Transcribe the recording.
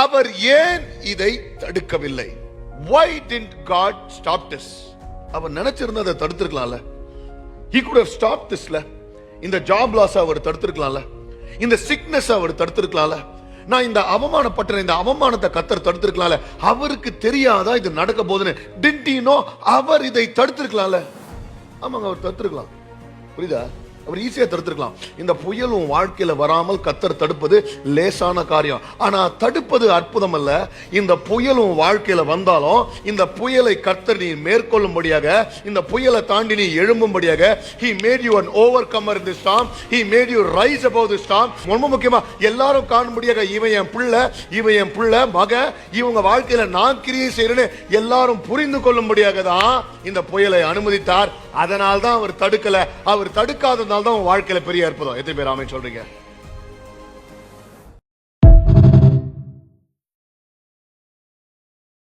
அவர் ஏன் இதை தடுக்கவில்லை? Why didn't God stop this? அவர் நினைச்சிருந்தா அதை தடுத்திருக்கலாம்ல. He could have stopped this. இந்த ஜாப் லாஸ் அவர் தடுத்திருக்கலாம்ல. இந்த சிக்னஸ் அவர் தடுத்திருக்கலாம்ல. நான் இந்த அவமானப்பட்ட இந்த அவமானத்தை கர்த்தர் தடுத்திருக்கலாம்ல. அவருக்கு தெரியாதா இது நடக்க போகுதுன்னு? Didn't he know? அவர் இதை தடுத்திருக்கலாம்ல. ஆமாங்க, அவர் தடுத்திருக்கலாம். புரியுதா? அவர் ஈஸியா தடுத்திருக்கலாம். இந்த புயல் உன் வாழ்க்கையில வராமல் கர்த்தர் தடுப்பது லேசான காரியம். ஆனா தடுப்பது அற்புதம் அல்ல. இந்த புயல் உன் வாழ்க்கையில வந்தாலும் இந்த புயலை கர்த்தர் நீ மேற்கொள்ளும்படியாக, இந்த புயலை தாண்டி நீ எழும்பும்படியாக, he made you an overcomer in the storm. He made you rise above the storm. ரொம்ப முக்கியமா எல்லாரும் காணும்படியாக இவன் என் பிள்ளை, இவன் என் பிள்ளை மக, இவங்க வாழ்க்கையில நான் கிரியை செய்யறேன்னு எல்லாரும் புரிந்து கொள்ளும்படியாக தான் இந்த புயலை அனுமதித்தார். அதனால்தான் அவர் தடுக்கல. அவர் தடுக்காததால் தான் வாழ்க்கையில பெரிய அற்புதம். எத்தனை பேர் ஆமென் சொல்றீங்க?